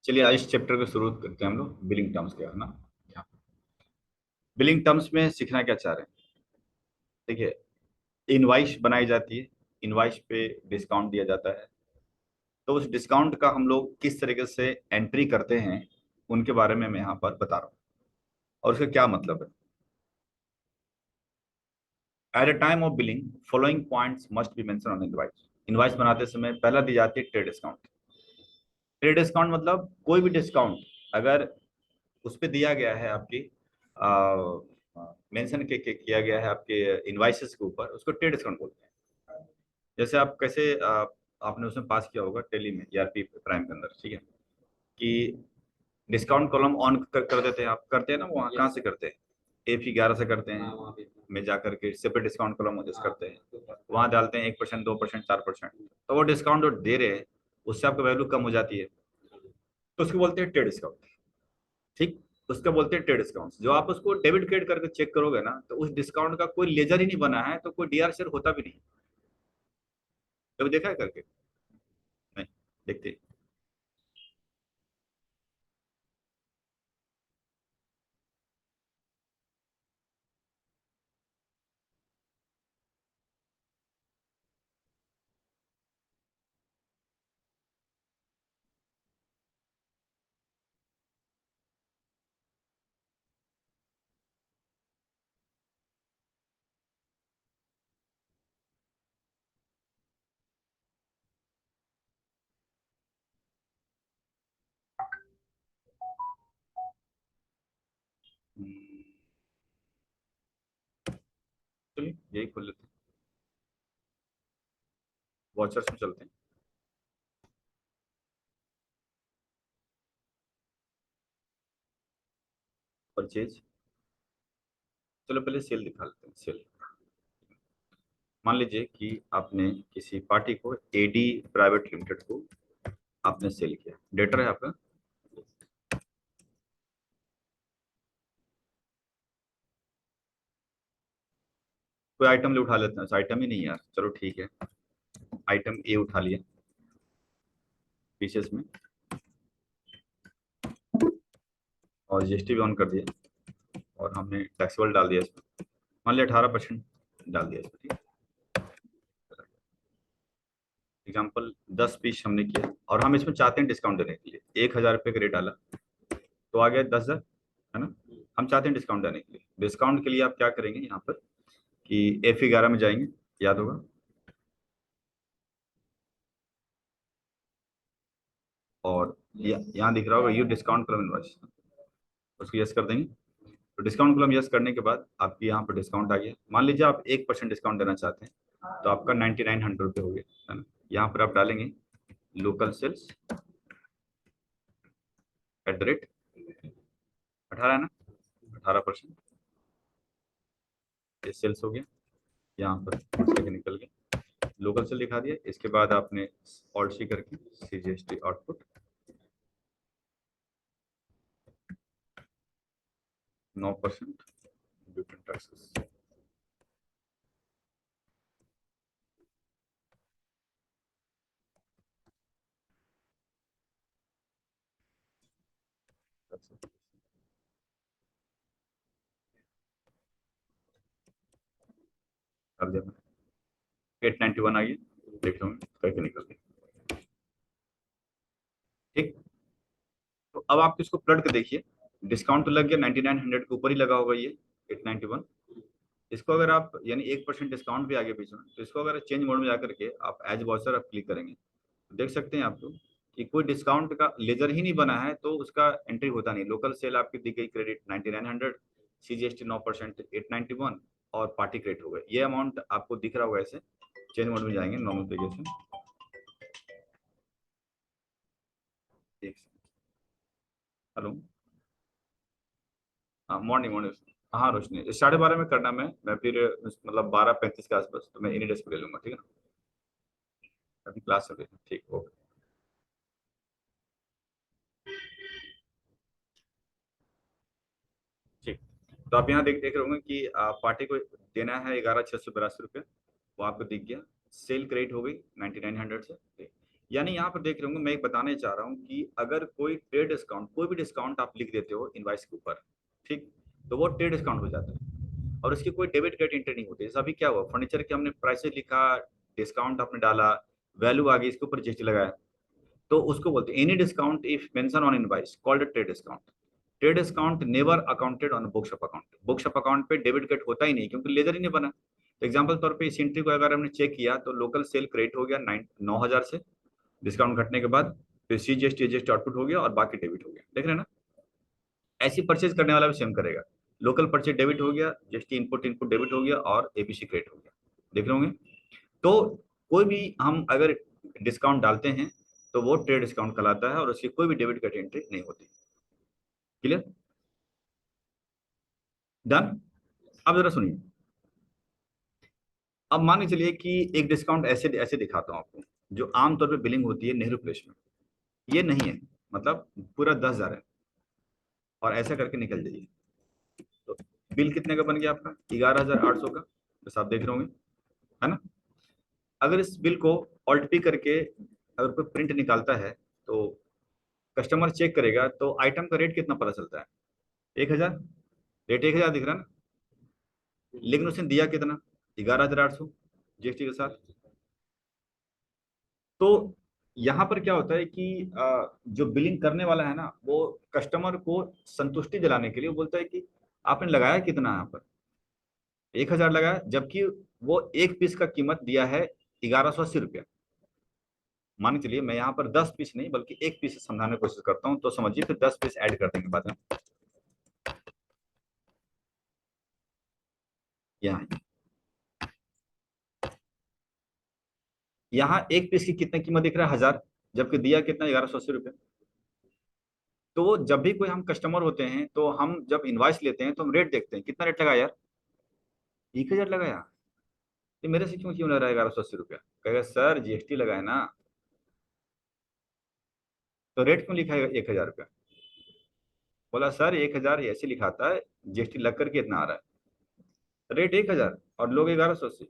चलिए आज इस चैप्टर को शुरू करते हैं हम लोग बिलिंग टर्म्स के, है ना। बिलिंग टर्म्स में सीखना क्या चाह रहे हैं? देखिए, इनवाइस बनाई जाती है। इनवाइस पे डिस्काउंट दिया जाता है। तो उस डिस्काउंट का हम लोग किस तरीके से एंट्री करते हैं उनके बारे में मैं यहाँ पर बता रहा हूँ, और उसका क्या मतलब है। At a time of billing following points must be mention on invoice. Invoice बनाते समय पहला दी जाती है ट्रेड डिस्काउंट। ट्रेड डिस्काउंट मतलब कोई भी डिस्काउंट अगर उस पे दिया गया है आपकी मेंशन किया गया है आपके इनवाइसेस के ऊपर, उसको ट्रेड डिस्काउंट बोलते हैं। जैसे आप कैसे आपने उसमें पास किया होगा टेली में, ईआरपी प्राइम के अंदर, ठीक है, कि डिस्काउंट कॉलम ऑन कर देते हैं। आप करते हैं ना, वहाँ कहाँ से करते हैं? F11 से करते हैं। में जा करके सेपरेट डिस्काउंट कॉलम एडजस्ट करते हैं, वहाँ डालते हैं 1%, 2%, 4%। तो वो डिस्काउंट जो दे रहे हैं उससे आपका वैल्यू कम हो जाती है, तो उसको बोलते हैं ट्रेड डिस्काउंट। ठीक, उसका बोलते हैं ट्रेड डिस्काउंट। जो आप उसको डेबिट क्रेडिट करके चेक करोगे ना, तो उस डिस्काउंट का कोई लेजर ही नहीं बना है, तो कोई डीआर शेयर होता भी नहीं। कभी देखा है करके? नहीं देखते। हम्म, चलिए यही खोल लेते हैं, वॉचर्स में चलते हैं। परचेज, चलो पहले सेल दिखा लेते हैं। सेल, मान लीजिए कि आपने किसी पार्टी को, एडी प्राइवेट लिमिटेड को आपने सेल किया। डेटर है आपका। कोई आइटम ले उठा लेते हैं, आइटम ही नहीं यार, चलो ठीक है। आइटम ए उठा लिया पीसेस में, और जीएसटी भी ऑन कर दिया, और हमने टैक्सेबल डाल दिया इसमें। मान लिया 18% डाल दिया इसमें, ठीक है। एग्जाम्पल 10 पीस हमने किया, और हम इसमें चाहते हैं डिस्काउंट देने के लिए। 1,000 रुपये का रेट डाला तो आ गया 10,000, है ना। हम चाहते हैं डिस्काउंट देने के लिए। डिस्काउंट के लिए आप क्या करेंगे यहाँ पर कि F11 में जाएंगे, याद होगा। और यहाँ दिख रहा होगा यू डिस्काउंट कलम इनवॉइस, उसको यस कर देंगे। तो डिस्काउंट कलम यस करने के बाद आपके यहाँ पर डिस्काउंट आ गया। मान लीजिए आप 1% डिस्काउंट देना चाहते हैं, तो आपका 9900 रुपये हो गया, है ना। यहाँ पर आप डालेंगे लोकल सेल्स @ 18, है ना, 18%। ये सेल्स हो गया। यहाँ पर से निकल गया, लोकल सेल दिखा दिया। इसके बाद आपने ऑल्ट सी करके CGST आउटपुट 9% ड्यूटी टैक्सेस। कर दिया मैंने, 891 आई है, देख लो करके निकल गया। ठीक, तो अब आप इसको पलट के देखिए। डिस्काउंट तो लग गया, 9900 के ऊपर ही लगा होगा ये 891। इसको अगर आप, यानी 1% डिस्काउंट भी आगे बीच में, तो इसको अगर चेंज मोड में जाकर के आप एज वॉचर आप क्लिक करेंगे, तो देख सकते हैं आप लोग कि कोई डिस्काउंट का लेजर ही नहीं बना है, तो उसका एंट्री होता नहीं। लोकल सेल आपकी दी गई क्रेडिट 9900, CGST 9% 891, और पार्टी क्रेडिट हो गए। ये अमाउंट आपको दिख रहा होगा ऐसे। चेंज मोड में जाएंगे नॉर्मल तरीके से, एक हेलो, हाँ मॉर्निंग मॉर्निंग। हाँ रोशनी, 12:30 में करना। मैं फिर मतलब 12:35 के आसपास तो मैं इन्हीं डेस्क पे ले लूंगा, ठीक है ना। अभी क्लास चल रही है, ठीक, ओके। ठीक, तो आप यहाँ देख देख रहे होंगे कि पार्टी को देना है 11,682 रुपये। वो आपको दिख गया। सेल क्रेडिट हो गई 9900 से, ठीक। यानी यहाँ पर देख रहे होंगे, मैं एक बताने चाह रहा हूँ कि अगर कोई ट्रेड डिस्काउंट, कोई भी डिस्काउंट आप लिख देते हो इनवाइस के ऊपर, ठीक, तो वो ट्रेड डिस्काउंट हो जाता है और उसकी कोई डेबिट क्रेडिट एंट्री नहीं होती। जैसे अभी क्या हुआ, फर्नीचर के हमने प्राइसेस लिखा, डिस्काउंट आपने डाला, वैल्यू आ गई, इसके ऊपर जीएसटी लगाया, तो उसको बोलते हैं any discount if mention on invoice called trade discount. Trade discount never accounted on books of account. Books of account पे डेबिट क्रेडिट होता ही नहीं, क्योंकि लेजर ही नहीं बना। तो एग्जाम्पल तौर पे इस एंट्री को अगर हमने चेक किया तो लोकल सेल क्रेडिट हो गया 9,000 से, डिस्काउंट घटने के बाद, फिर सीजीएसटी एजीएसटी आउटपुट हो गया और बाकी डेबिट हो गया। देख रहे हैं ना, ऐसी परचेज करने वाला भी सेम करेगा। लोकल परचेज डेबिट हो गया, जीएसटी इनपुट इनपुट डेबिट हो गया और एबीसी क्रेडिट हो गया। देख रहे होंगे। तो कोई भी हम अगर डिस्काउंट डालते हैं तो वो ट्रेड डिस्काउंट कहलाता है और उसकी कोई भी डेबिट क्रेडिट एंट्री नहीं होती। Clear, done. अब जरा सुनिए, अब मान के चलिए कि एक डिस्काउंट ऐसे ऐसे दिखाता हूं आपको, जो आमतौर पे बिलिंग होती है नेहरू प्लेस में। ये नहीं है, मतलब पूरा 10,000 है और ऐसा करके निकल जाइए। तो बिल कितने का बन गया आपका, 11,800 का, बस आप देख रहे होंगे, है ना। अगर इस बिल को ऑल्ट पी करके अगर कोई प्रिंट निकालता है तो कस्टमर चेक करेगा तो आइटम का रेट कितना पता चलता है, 1,000। रेट 1,000 दिख रहा है ना, लेकिन उसने दिया कितना, 11,800 जीएसटी के साथ। तो यहाँ पर क्या होता है कि जो बिलिंग करने वाला है ना, वो कस्टमर को संतुष्टि दिलाने के लिए वो बोलता है कि आपने लगाया कितना यहाँ पर, 1,000 लगाया, जबकि वो एक पीस का कीमत दिया है 1,180 रुपया। मान के चलिए मैं यहाँ पर 10 पीस नहीं बल्कि एक पीस से समझाने की कोशिश करता हूँ, तो समझिए, फिर 10 पीस ऐड कर देंगे बाद में। यहाँ यहाँ एक पीस की कितने कीमत दिख रहा है, 1,000, जबकि दिया कितना, 1,180 रुपये। तो जब भी कोई हम कस्टमर होते हैं तो हम जब इनवाइस लेते हैं तो हम रेट देखते हैं, कितना रेट लगा यार, 1,000 लगाया, ये मेरे से क्यों लग रहा है 1,180 रुपया। कहेगा सर जीएसटी लगाए ना, तो रेट क्यों लिखा है 1,000 रुपया। बोला सर 1,000 ऐसे लिखाता है, जीएसटी लग करके इतना आ रहा है, रेट 1,000 और लोग 1,180।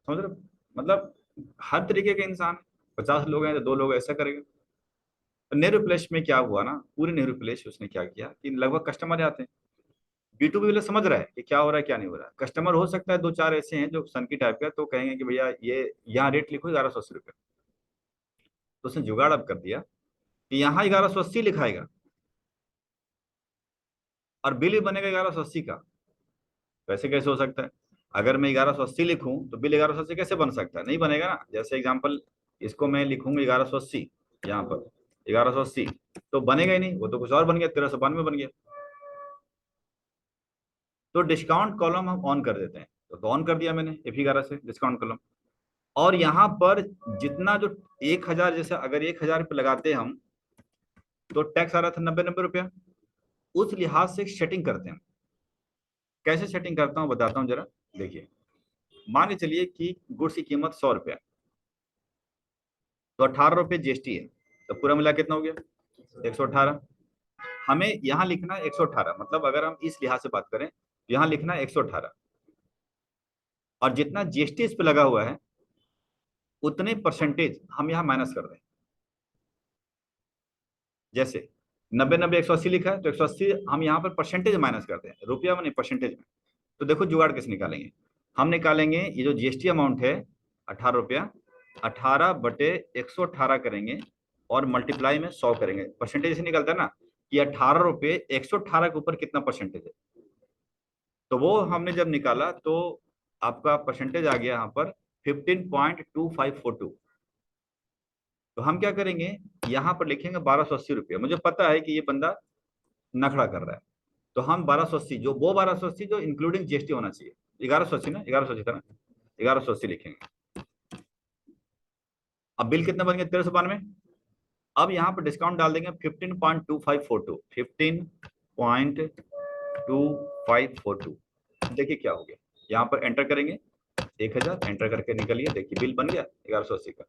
समझ रहे हो? मतलब हर तरीके के इंसान, 50 लोग हैं तो 2 लोग ऐसा करेंगे। तो नेहरू प्लेस में क्या हुआ ना, पूरे नेहरू प्लेस उसने क्या किया कि लगभग कस्टमर आते हैं, B2B वाले समझ रहा है कि क्या हो रहा है क्या नहीं हो रहा है। कस्टमर हो सकता है 2-4 ऐसे हैं जो सन की टाइप का, तो कहेंगे कि भैया ये यहाँ रेट लिखो 1,180 रुपये। तो उसने जुगाड़ अब कर दिया कि यहाँ 1,180 लिखाएगा और बिल भी बनेगा 1,180 का। वैसे कैसे हो सकता है, अगर मैं 1,180 लिखूं तो बिल 1,180 कैसे बन सकता है, नहीं बनेगा ना। जैसे एग्जाम्पल, इसको मैं लिखूंगा 1,180, यहाँ पर 1,180, तो बनेगा ही नहीं, वो तो कुछ और बन गया, 1,392 बन गया। तो डिस्काउंट कॉलम हम ऑन कर देते हैं, तो ऑन कर दिया मैंने F11 से डिस्काउंट कॉलम। और यहाँ पर जितना जो 1,000, जैसे अगर 1,000 रुपये लगाते हैं हम, तो टैक्स आ रहा था 90-90 रुपया। उस लिहाज से सेटिंग करते हैं। कैसे सेटिंग करता हूँ बताता हूँ जरा, देखिए। मान के चलिए कि गुड्स की कीमत 100 रुपया, तो 18 रुपये जीएसटी है, तो पूरा मिला कितना हो गया, 118। हमें यहाँ लिखना है 118, मतलब अगर हम इस लिहाज से बात करें तो यहाँ लिखना है 118, और जितना जीएसटी इस पे लगा हुआ है उतने परसेंटेज हम यहाँ माइनस कर दें। जैसे 90-90-180 लिखा है, तो 180 हम यहाँ पर परसेंटेज माइनस करते हैं, रुपया में नहीं परसेंटेज में। तो देखो जुगाड़ कैसे निकालेंगे, हम निकालेंगे ये जो जीएसटी अमाउंट है 18 रुपया, 18/118 करेंगे और मल्टीप्लाई में 100 करेंगे। परसेंटेज से निकलता है ना कि 18 रुपये 118 के ऊपर कितना परसेंटेज है। तो वो हमने जब निकाला तो आपका परसेंटेज आ गया यहाँ पर 15.2542। तो हम क्या करेंगे, यहाँ पर लिखेंगे 1,280 रुपये। मुझे पता है कि ये बंदा नखड़ा कर रहा है, तो हम 1,280, जो वो 1,280 जो इंक्लूडिंग जीएसटी होना चाहिए, 1,180 ना, 1,180 था ना, 1,180 लिखेंगे। अब बिल कितना बन गया, 1,392। अब यहाँ पर डिस्काउंट डाल देंगे 15.2542, 15.2542। देखिए क्या हो गया, यहाँ पर एंटर करेंगे 1,000, एंटर करके निकलिए, देखिए बिल बन गया 1,180 का।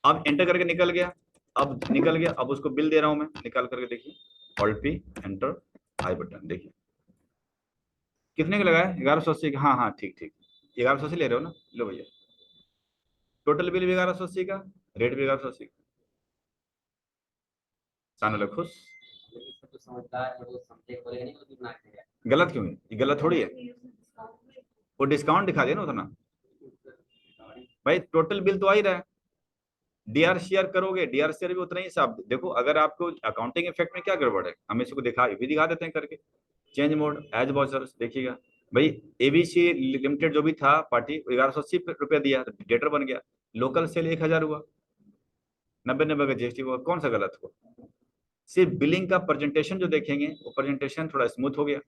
अब एंटर करके निकल गया, अब निकल गया, अब उसको बिल दे रहा हूं मैं, निकाल करके देखिए, ऑल्ट पी, एंटर, आई बटन, देखिए कितने का लगाया, 1,180। हाँ हाँ ठीक ठीक, 1,180 ले रहे हो ना, लो भैया टोटल बिल भी 1180 का, रेट भी 1180 का। सामने वाला खुश। जो समझदार है वो समझे, बोलेगा नहीं तो ना करेगा। गलत क्यों है? ये गलत थोड़ी है। वो डिस्काउंट दिखा दे ना उतना। भाई टोटल बिल तो आ ही रहा है। डीआरसीआर करोगे, डीआरसीआर भी उतना ही हिसाब देखो। अगर आपको अकाउंटिंग इफेक्ट में क्या गड़बड़ है, हम इसको दिखा भी दिखा देते हैं करके। चेंज मोड एज वाचर्स देखिएगा भाई। एबीसी लिमिटेड जो भी था पार्टी, 1180 रुपया दिया, डेटर बन गया। लोकल सेल 1000 हुआ, 90 का जीएसटी हुआ। कौन सा गलत हुआ? सिर्फ बिलिंग का प्रेजेंटेशन जो देखेंगे, वो प्रेजेंटेशन थोड़ा स्मूथ हो गया।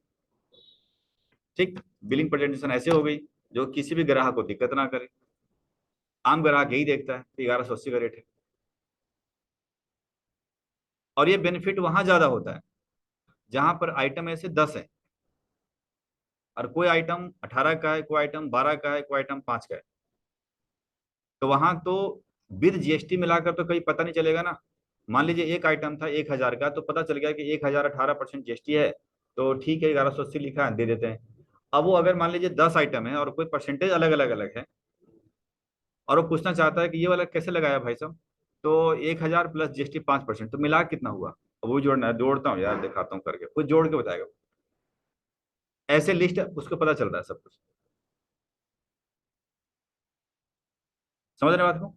ठीक, बिलिंग प्रेजेंटेशन ऐसे हो गई जो किसी भी ग्राहक को दिक्कत ना करे। आम ग्राहक यही देखता है कि 1180 का रेट है। और ये बेनिफिट वहां ज्यादा होता है जहां पर आइटम ऐसे 10 है, और कोई आइटम 18 का है, कोई आइटम 12 का है, कोई आइटम 5 का है। तो वहां तो विद जीएसटी मिलाकर तो कहीं पता नहीं चलेगा ना। मान लीजिए एक आइटम था 1000 का, तो पता चल गया कि 1000 18% जीएसटी है, तो ठीक है 1180 लिखा है, दे देते हैं। अब वो अगर मान लीजिए 10 आइटम है और कोई परसेंटेज अलग अलग अलग है, और वो पूछना चाहता है कि ये वाला कैसे लगाया भाई साहब, तो 1000 प्लस जीएसटी 5%, तो मिला कितना हुआ? अब वो जोड़ना है, जोड़ता हूँ यार, दिखाता हूँ करके, कुछ जोड़ के बताएगा। ऐसे लिस्ट उसको पता चल रहा है सब कुछ। समझ रहे बात को?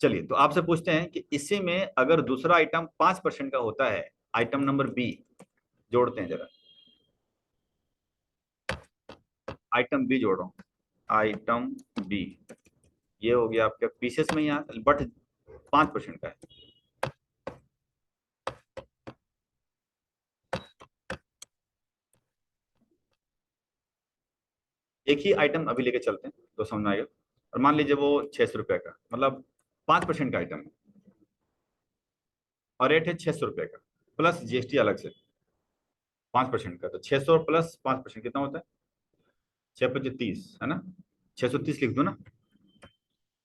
चलिए, तो आपसे पूछते हैं कि इसी में अगर दूसरा आइटम 5% का होता है, आइटम नंबर बी, जोड़ते हैं जरा। आइटम बी जोड़ रहा हूँ, आइटम बी। ये हो गया आपका पीसेस में यहाँ, बट 5% का है। एक ही आइटम अभी लेके चलते हैं तो समझ में आएगा। और मान लीजिए वो 600 रुपये का, मतलब 5% का आइटम है, और रेट है 600 रुपये का, प्लस जीएसटी अलग से 5% का। तो 600 प्लस 5% कितना होता है? 6 × 5 = 30 है ना। 630 लिख दो ना,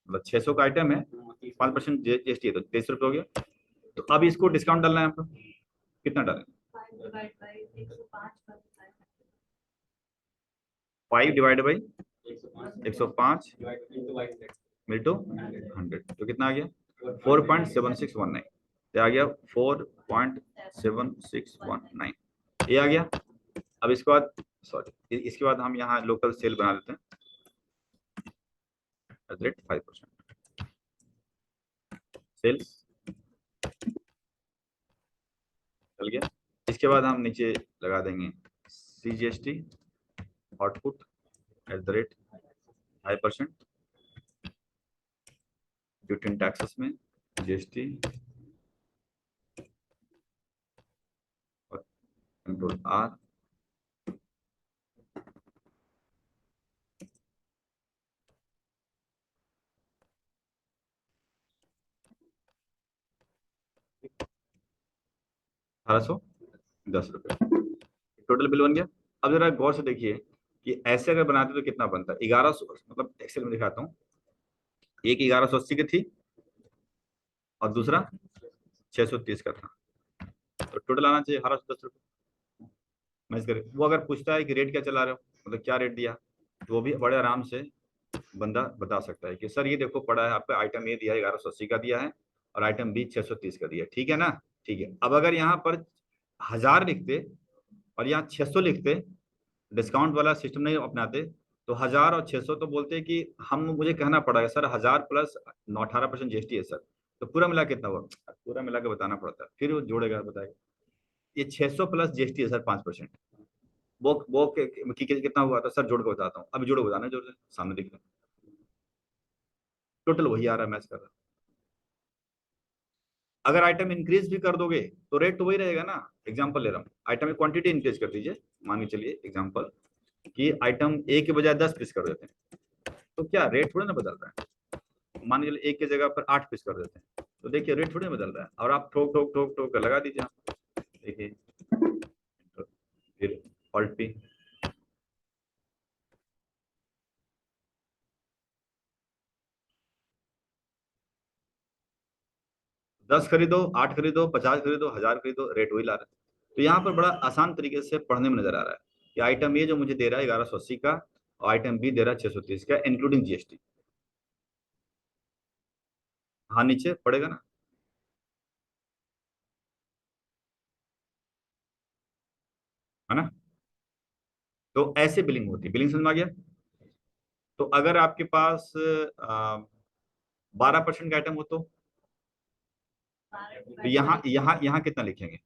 मतलब 600 का आइटम है, 5% जीएसटी है, तो 23 रुपये हो गया। तो अब इसको डिस्काउंट डालना है आपको, कितना डालें? 5/105 इंटू 100, तो कितना आ गया? 4.7619। ये आ गया 4.7619, ये आ गया। अब इसके बाद, सॉरी, इसके बाद हम यहाँ लोकल सेल बना देते हैं, 5% सेल्स चल गया। इसके बाद हम नीचे लगा देंगे CGST output @5%, duty and taxes में जीएसटी और कंट्रोल R। ₹1810 टोटल बिल बन गया। अब जरा गौर से देखिए कि ऐसे अगर बनाते तो कितना बनता है। 1100, मतलब एक्सेल में दिखाता हूँ, एक 1180 की थी और दूसरा 630 का था, तो टोटल आना चाहिए ₹1810। मैं इसका वो अगर पूछता है कि रेट क्या चला रहे हो, मतलब क्या रेट दिया, तो वो भी बड़े आराम से बंदा बता सकता है कि सर ये देखो पड़ा है आपका, आइटम ए दिया है 1180 का दिया है, और आइटम बी 630 का दिया है, ठीक है ना। ठीक है, अब अगर यहाँ पर 1000 लिखते और यहाँ 600 लिखते, डिस्काउंट वाला सिस्टम नहीं अपनाते, तो 1000 और 600 तो बोलते कि हम, मुझे कहना पड़ेगा सर 1000 प्लस 18% जीएसटी है सर, तो पूरा मिला कितना हुआ? पूरा मिला के बताना पड़ता है, फिर वो जोड़ेगा बताएगा। ये 600 प्लस जीएसटी है सर 5%, वो कितना हुआ था सर, जोड़ के बताता हूँ, अभी जोड़ के बताना, जोड़ सामने दिख रहा है, टोटल वही आ रहा है, मैच कर रहा है। अगर आइटम इंक्रीज भी कर दोगे तो रेट तो वही रहेगा ना। एग्जांपल ले रहा हूँ, आइटम की क्वांटिटी इंक्रीज कर दीजिए, मान के चलिए एग्जांपल कि आइटम ए के बजाय 10 पीस कर देते हैं, तो क्या रेट थोड़ा ना बदल रहा है। मान के चलिए एक की जगह पर 8 पीस कर देते हैं, तो देखिए रेट थोड़ी ना बदल रहा है, और आप ठोक ठोक ठोक ठोक कर लगा दीजिए आप। देखिए, तो फिर ऑल्ट पी, 10 खरीदो, 8 खरीदो, 50 खरीदो, 1000 खरीदो, रेट वही ला रहा है। तो यहाँ पर बड़ा आसान तरीके से पढ़ने में नजर आ रहा है कि आइटम ए जो मुझे दे रहा है 1180 का, और आइटम बी दे रहा है 630 का, इंक्लूडिंग जीएसटी। हाँ नीचे पड़ेगा ना। है ना। तो ऐसे बिलिंग होती है। बिलिंग समझ में आ गया। तो अगर आपके पास 12% का आइटम हो तो यहाँ यहाँ कितना लिखेंगे?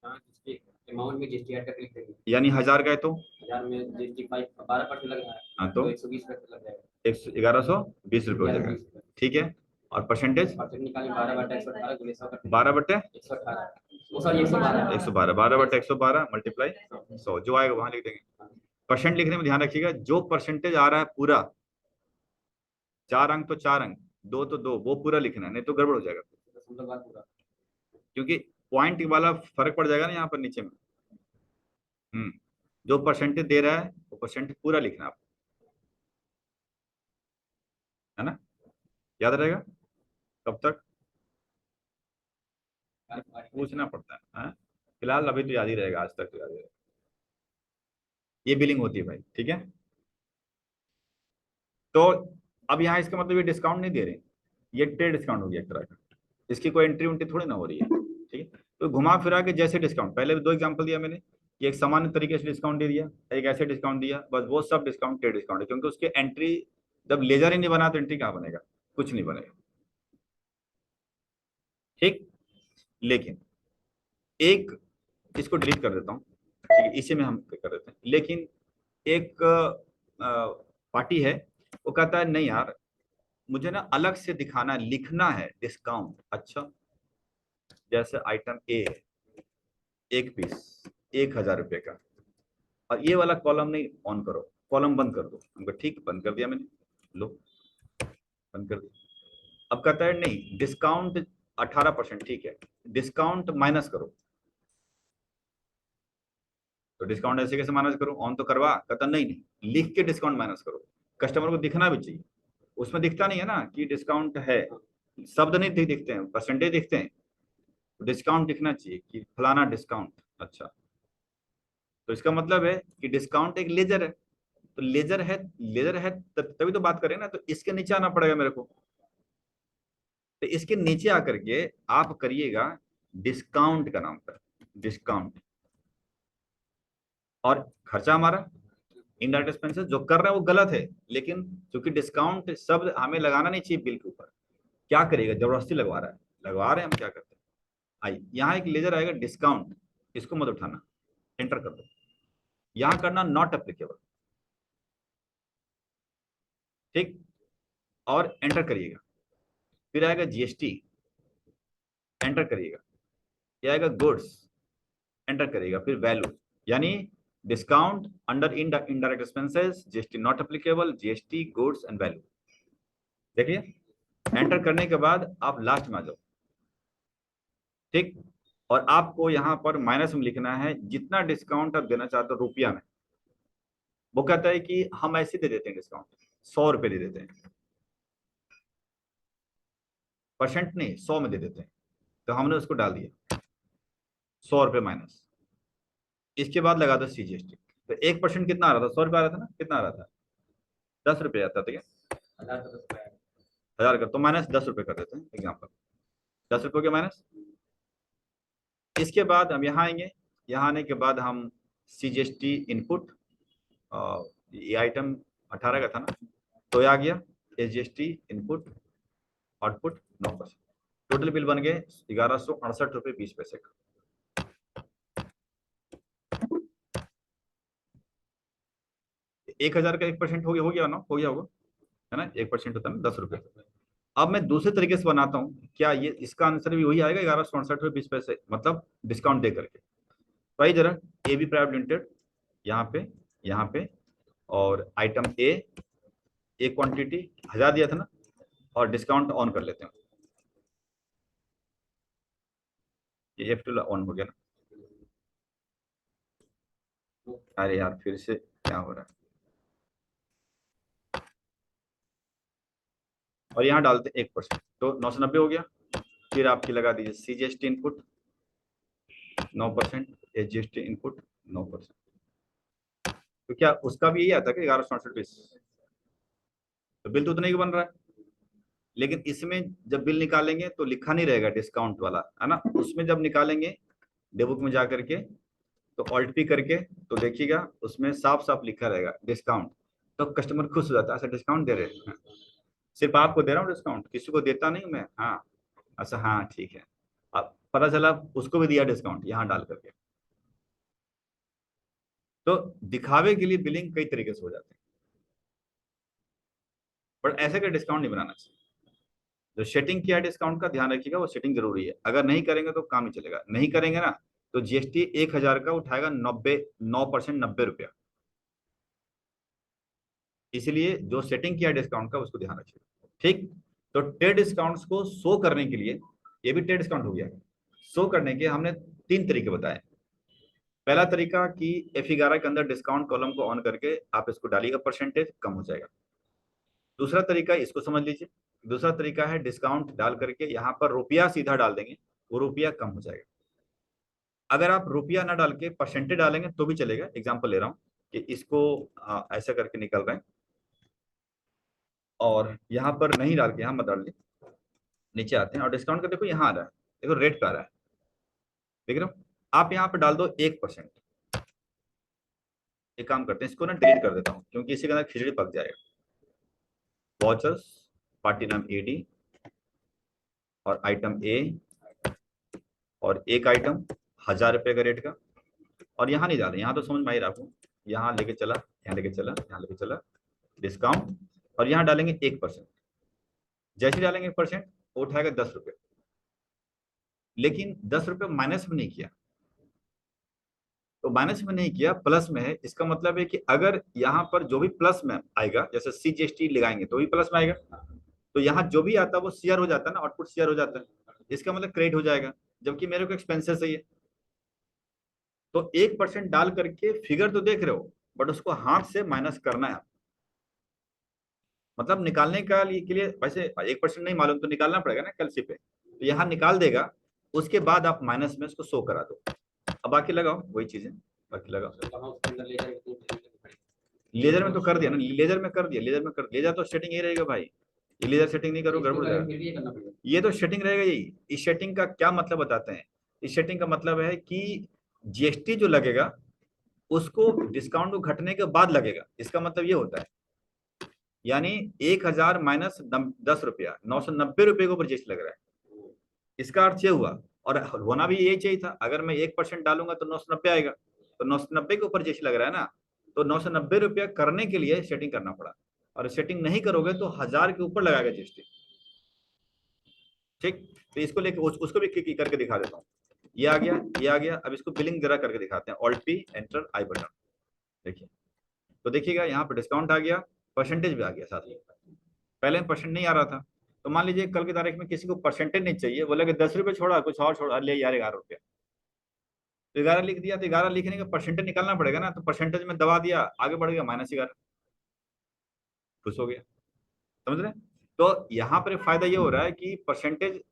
हाँ, जिसकी अमाउंट में जीएसटी ऐड करके लिख देंगे। यानी 1000 का है तो 1000 में जीएसटी 12% लग रहा है, हाँ तो तो 120 लग जाएगा। 1120 रुपये हो जाएगा। 1120 ठीक है। और परसेंटेज परसेंट निकालें, 12/118 गुणे 100 करते हैं। 12/118 वो सॉरी 112। 112 12/112 मल्टीप्लाई 100 जो आएगा वहां लिख देंगे। परसेंट लिखने में ध्यान रखिएगा, जो परसेंटेज आ रहा है पूरा, 4 अंक तो 4 अंक, 2 तो 2, वो पूरा लिखना है, नहीं तो गड़बड़ हो जाएगा। दशमलव बाद पूरा। क्योंकि पॉइंट वाला फर्क पड़ जाएगा ना यहाँ पर नीचे में। हम्म। जो परसेंटेज दे रहा है वो परसेंटेज पूरा लिखना है आपको, है ना। याद रहेगा कब तक पूछना पड़ता है, हाँ? फिलहाल अभी तो याद ही रहेगा, आज तक तो याद ही रहेगा। ये बिलिंग होती है भाई, ठीक है। तो अब यहाँ इसका मतलब ये डिस्काउंट नहीं दे रहे, ये ट्रेड डिस्काउंट हो गया एक तरह का। इसकी कोई एंट्री उंट्री थोड़ी ना हो रही है, ठीक है। तो घुमा फिरा के जैसे डिस्काउंट, पहले भी 2 एग्जांपल दिया मैंने, कि एक सामान्य तरीके से डिस्काउंट दे दिया, एक ऐसे डिस्काउंट दिया, बस वो सब डिस्काउंट ट्रेड डिस्काउंट है, क्योंकि उसके एंट्री जब लेजर ही नहीं बना तो एंट्री कहाँ बनेगा? कुछ नहीं बनेगा। ठीक। लेकिन एक, इसको डिलीट कर देता हूँ, ठीक है, इसी में हम कर देते हैं। लेकिन एक पार्टी है, वो कहता है नहीं यार, मुझे ना अलग से दिखाना है, लिखना है डिस्काउंट। अच्छा, जैसे आइटम ए, एक पीस 1000 रुपये का, और ये वाला कॉलम नहीं ऑन करो, कॉलम बंद कर दो। हमको ठीक, बंद कर दिया मैंने, लो बंद कर दिया। अब कहता है नहीं, डिस्काउंट 18%, ठीक है, डिस्काउंट माइनस करो। तो डिस्काउंट ऐसे कैसे माइनस करूं, ऑन तो करवा, कहता नहीं नहीं, लिख के डिस्काउंट माइनस करो। कस्टमर को दिखना भी चाहिए, उसमें दिखता नहीं है ना कि डिस्काउंट है, शब्द नहीं दिखते हैं, परसेंटेज दिखते हैं। डिस्काउंट दिखना चाहिए कि फलाना डिस्काउंट। अच्छा, तो इसका मतलब है कि डिस्काउंट एक लेजर है, तो लेजर है, लेजर है तभी तो बात करें ना, तो इसके नीचे आना पड़ेगा मेरे को। तो इसके नीचे आकर के आप करिएगा डिस्काउंट का नाम पर, डिस्काउंट। और खर्चा हमारा इनडायरेक्ट एक्सपेंसेस जो कर रहे हैं वो गलत है, लेकिन क्योंकि डिस्काउंट शब्द हमें लगाना नहीं चाहिए बिल के ऊपर, क्या करेगा, जबरदस्ती लगवा रहा है, लगवा रहे हैं हम, क्या करते हैं। आई यहाँ एक लेजर आएगा डिस्काउंट, इसको मत उठाना, एंटर कर दो। यहाँ करना नॉट एप्लीकेबल, ठीक, और एंटर करिएगा। फिर आएगा जीएसटी, एंटर करिएगा। ये आएगा गुड्स, एंटर करिएगा। फिर वैल्यू, यानी discount under indirect expenses, GST not applicable, GST goods and value. देखिए, एंटर करने के बाद आप लास्ट में आ जाओ, ठीक। और आपको यहाँ पर माइनस में लिखना है जितना डिस्काउंट आप देना चाहते हो रुपया में। वो कहता है कि हम ऐसे दे देते हैं डिस्काउंट, 100 रुपये दे देते हैं, परसेंट नहीं 100 में दे देते हैं। तो हमने उसको डाल दिया 100 रुपये माइनस, इसके बाद लगा दो सीजीएसटी। तो 1% कितना आ रहा था, 100 रुपये आ रहा था ना, कितना आ रहा था, 10 रुपये आता था क्या, 1000 का, तो माइनस 10 रुपये कर देते हैं एग्जाम्पल, 10 रुपये के माइनस। इसके बाद हम यहाँ आएंगे, यहाँ आने के बाद हम सीजीएसटी इनपुट, ये आइटम 18 का था ना, तो ये आ गया SGST input, output 9%, total bill बन गए 1168 रुपये 20 पैसे का। 1000 का 1% हो गया ना, हो गया होगा, है ना, 1% होता है ना 10 रुपये। अब मैं दूसरे तरीके से बनाता हूँ, क्या ये इसका आंसर भी वही आएगा, 1168 रुपये 20 पैसे, मतलब डिस्काउंट दे करके। तो आइए जरा, ए बी प्राइवेट लिमिटेड, यहाँ पे, यहाँ पे, और आइटम ए, एक क्वांटिटी 1000 दिया था ना, और डिस्काउंट ऑन कर लेते हैं। ये F2 ऑन हो गया ना। अरे यार फिर से क्या हो रहा है, और यहाँ डालते 1%, तो 990 हो गया। फिर आपकी लगा दीजिए सीजीएसटी इनपुट 9%, एसजीएसटी इनपुट 9%। तो क्या उसका भी यही आता है कि 1168 20, तो बिल तो उतने ही बन रहा है। लेकिन इसमें जब बिल निकालेंगे तो लिखा नहीं रहेगा डिस्काउंट वाला, है ना। उसमें जब निकालेंगे डेबुक में जा करके, तो ऑल्ट पी करके, तो देखिएगा उसमें साफ साफ लिखा रहेगा डिस्काउंट। तो कस्टमर खुश हो जाता है, अच्छा डिस्काउंट दे रहे हैं, सिर्फ आपको दे रहा हूँ डिस्काउंट, किसी को देता नहीं मैं, हाँ। अच्छा हाँ ठीक है। अब पता चला उसको भी दिया डिस्काउंट यहाँ डाल करके। तो दिखावे के लिए बिलिंग कई तरीके से हो जाते हैं, पर ऐसे का डिस्काउंट नहीं बनाना चाहिए। जो सेटिंग किया है डिस्काउंट का ध्यान रखिएगा, वो सेटिंग जरूरी है। अगर नहीं करेंगे तो काम ही चलेगा, नहीं करेंगे ना तो जीएसटी 1,000 का उठाएगा 9%, 90 रुपया। इसलिए जो सेटिंग किया है डिस्काउंट का उसको ध्यान रखिएगा, ठीक। तो ट्रेड डिस्काउंट्स को शो करने के लिए, ये भी ट्रेड डिस्काउंट हो गया, शो करने के हमने 3 तरीके बताए। पहला तरीका कि F11 के अंदर डिस्काउंट कॉलम को ऑन करके आप इसको डालिएगा, परसेंटेज कम हो जाएगा। दूसरा तरीका इसको समझ लीजिए, दूसरा तरीका है डिस्काउंट डाल करके यहाँ पर रुपया सीधा डाल देंगे, वो रुपया कम हो जाएगा। अगर आप रुपया ना डाल के परसेंटेज डालेंगे तो भी चलेगा। एग्जांपल ले रहा हूँ कि इसको ऐसा करके निकल रहे हैं, और यहाँ पर नहीं डाल के यहाँ मत डाल दिए, नीचे आते हैं और डिस्काउंट का देखो यहाँ आ रहा है, देखो रेट पे आ रहा है, देख रहे हो। आप यहाँ पे डाल दो 1%। एक काम करते हैं, इसको ना डिलीट कर देता हूँ क्योंकि इसी के अंदर खिचड़ी पक जाएगा। वॉचर्स, पार्टी नाम AD, और आइटम A, और एक आइटम 1,000 रुपए का रेट का, और यहाँ नहीं डालें, यहाँ तो समझ में ही रखू, यहाँ लेके चला, यहाँ लेके चला, यहाँ लेके चला, डिस्काउंट, और यहाँ डालेंगे 1%। जैसे डालेंगे 1%, वो उठाएगा 10 रुपये, लेकिन 10 रुपये माइनस में नहीं किया। तो माइनस में नहीं किया, प्लस में है। इसका मतलब है कि अगर यहाँ पर जो भी प्लस में आएगा, जैसे CGST लगाएंगे तो भी प्लस में आएगा, तो यहाँ जो भी आता है वो शेयर हो जाता है ना, आउटपुट शेयर हो जाता है, इसका मतलब क्रेडिट हो जाएगा, जबकि मेरे को एक्सपेंसेस है ये। तो 1% डाल करके फिगर तो देख रहे हो, बट उसको हाथ से माइनस करना है। मतलब निकालने का के लिए वैसे 1% नहीं मालूम तो निकालना पड़ेगा ना कैलसी पे, तो यहाँ निकाल देगा, उसके बाद आप माइनस में उसको शो करा दो। अब बाकी लगाओ वही चीजें, बाकी लगाओ। लेजर में तो कर दिया ना, लेजर में कर दिया, लेजर में कर, लेजर तो सेटिंग यही रहेगा भाई। ये लेजर सेटिंग नहीं करो गड़बड़ हो जाएगा। ये तो सेटिंग रहेगा यही। इस सेटिंग का क्या मतलब बताते हैं। इस सेटिंग का मतलब है कि जीएसटी जो लगेगा उसको डिस्काउंट को घटने के बाद लगेगा, इसका मतलब ये होता है। यानी 1,000 माइनस 10 रुपया, 990 रुपये के ऊपर जीएसटी लग रहा है, इसका अर्थ ये हुआ। और होना भी यही चाहिए था, अगर मैं 1% डालूंगा तो 990 आएगा, तो 990 के ऊपर जीएसटी लग रहा है ना, तो 990 रुपया करने के लिए सेटिंग करना पड़ा। और सेटिंग नहीं करोगे तो 1,000 के ऊपर लगाएगा जीएसटी, ठीक। तो इसको लेके उसको भी करके दिखा देता हूँ। ये आ गया, ये आ गया। अब इसको बिलिंग जरा करके दिखाते हैं, alt P, enter I button, देखिए। तो देखिएगा यहाँ पे डिस्काउंट आ गया, परसेंटेज भी आ गया साथ में। पहले परसेंट नहीं आ रहा था, तो मान लीजिए कल की तारीख में किसी को परसेंटेज नहीं चाहिए, बोले कि 10 रुपये छोड़ा, कुछ और छोड़ा, ले यार 11 रुपया, तो 11 लिख दिया, तो 11 लिखने का परसेंटेज निकालना पड़ेगा ना, तो परसेंटेज में दबा दिया, आगे बढ़ गया -11, खुश हो गया, समझ रहे हैं? तो यहाँ पर फायदा ये हो रहा है कि परसेंटेज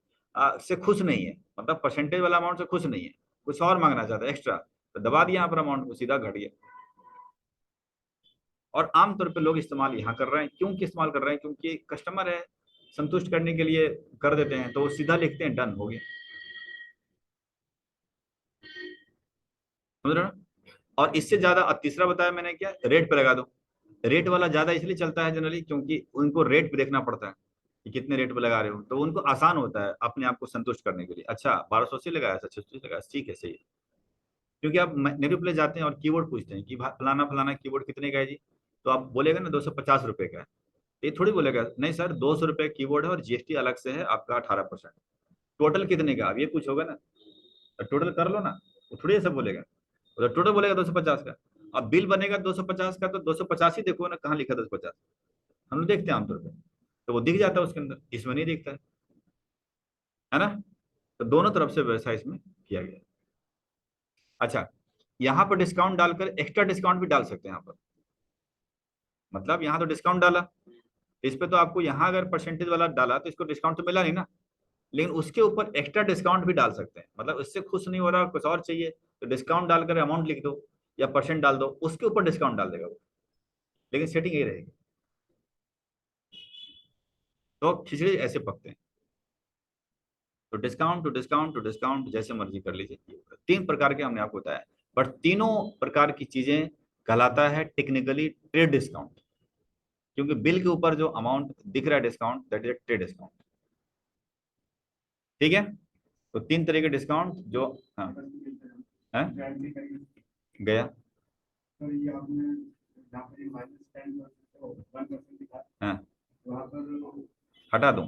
से खुश नहीं है, मतलब परसेंटेज वाला अमाउंट से खुश नहीं है, कुछ और मांगना चाहता है एक्स्ट्रा, तो दबा दिया यहाँ पर अमाउंट को, सीधा घट गया। और आमतौर पे लोग इस्तेमाल यहाँ कर रहे हैं, क्यों इस्तेमाल कर रहे हैं, क्योंकि कस्टमर है, संतुष्ट करने के लिए कर देते हैं, तो वो सीधा लिखते हैं, डन हो गया, समझ रहे हो ना? और इससे ज्यादा, अब तीसरा बताया मैंने क्या, रेट पे लगा दो। रेट वाला ज्यादा इसलिए चलता है जनरली क्योंकि उनको रेट पे देखना पड़ता है कि कितने रेट पे लगा रहे हो, तो उनको आसान होता है अपने आप को संतुष्ट करने के लिए। अच्छा 1280 लगाया, अच्छा 680 लगाया, ठीक है सही है। क्योंकि आप नेहरू प्ले जाते हैं और कीबोर्ड पूछते हैं कि फलाना फलाना कीबोर्ड कितने का है जी, तो आप बोलेगा ना 250 रुपए का है, ये थोड़ी बोलेगा नहीं सर 200 रुपए कीबोर्ड है और जीएसटी अलग से है आपका 18%, टोटल कितने का, अब ये कुछ होगा ना, तो टोटल कर लो ना, वो थोड़ी ऐसा बोलेगा, तो टोटल बोलेगा 250 का। अब बिल बनेगा 250 का, तो 250 ही देखो ना कहाँ लिखा 250, हम लोग देखते हैं आमतौर पर, तो वो दिख जाता है उसके अंदर, इसमें नहीं दिखता है ना। तो दोनों तरफ से व्यवसाय इसमें किया गया। अच्छा, यहाँ पर डिस्काउंट डालकर एक्स्ट्रा डिस्काउंट भी डाल सकते हैं यहाँ पर, मतलब यहाँ तो डिस्काउंट डाला, इस पे तो आपको यहाँ अगर परसेंटेज वाला डाला तो इसको डिस्काउंट तो मिला नहीं ना, लेकिन उसके ऊपर एक्स्ट्रा डिस्काउंट भी डाल सकते हैं, मतलब इससे खुश नहीं हो रहा कुछ और चाहिए, तो डिस्काउंट डालकर अमाउंट लिख दो या परसेंट डाल दो, उसके ऊपर डिस्काउंट डाल देगा वो, लेकिन सेटिंग यही रहेगी। तो खिचड़ी ऐसे पकते हैं। तो discount to discount to discount जैसे मर्जी कर लीजिए। 3 प्रकार के हमने आपको बताया, बट तीनों प्रकार की चीजें कहलाता है टेक्निकली ट्रेड डिस्काउंट, क्योंकि बिल के ऊपर जो अमाउंट दिख रहा है discount, that is trade discount. ठीक है, तो 3 तरह के डिस्काउंट जो, हाँ है गया, हाँ हटा दूं,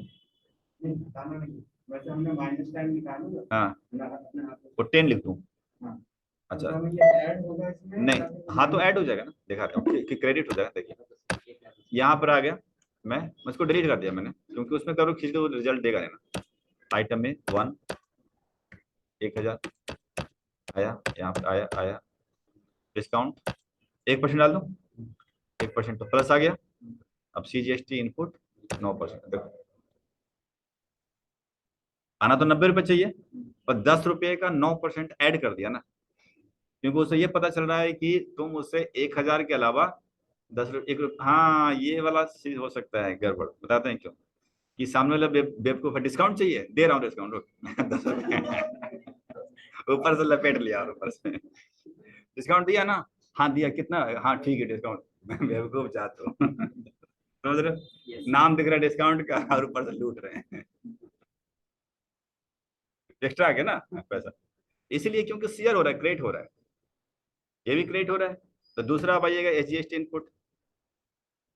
हाँ वो 10 लिख दूं। अच्छा नहीं, हाँ तो ऐड हो जाएगा ना, दिखाता हूँ कि क्रेडिट हो जाएगा। देखिए यहाँ पर आ गया, मैं उसको डिलीट कर दिया मैंने, क्योंकि उसमें करो खींच के वो रिजल्ट देगा नहीं ना। आइटम में 1 1000 आया, यहाँ पर आया आया डिस्काउंट 1% डाल दो, 1% तो प्लस आ गया। अब CGST इनपुट 9%, देखो आना तो 90 रुपये चाहिए, पर 10 रुपये का 9% ऐड कर दिया ना, क्योंकि उसे ये पता चल रहा है कि तुम उससे 1000 के अलावा 10 रुपये, 1 रुपये, हाँ ये वाला चीज हो सकता है गड़बड़। बताते हैं क्यों, कि सामने वाला बेवकूफ डिस्काउंट चाहिए, दे रहा हूँ डिस्काउंट 10 रुपये ऊपर से लपेट लिया, और ऊपर से डिस्काउंट दिया ना, हाँ दिया कितना, हाँ ठीक है डिस्काउंट, मैं बेवकूफ चाहता हूँ समझ रहे हो? नाम दिख रहा है डिस्काउंट का और ऊपर से लूट रहे हैं, एक्स्ट्रा आ गया ना पैसा, इसीलिए क्योंकि शेयर हो रहा है, क्रेडिट हो रहा है, ये भी क्रेडिट हो रहा है। तो दूसरा आप आइएगा SGST इनपुट,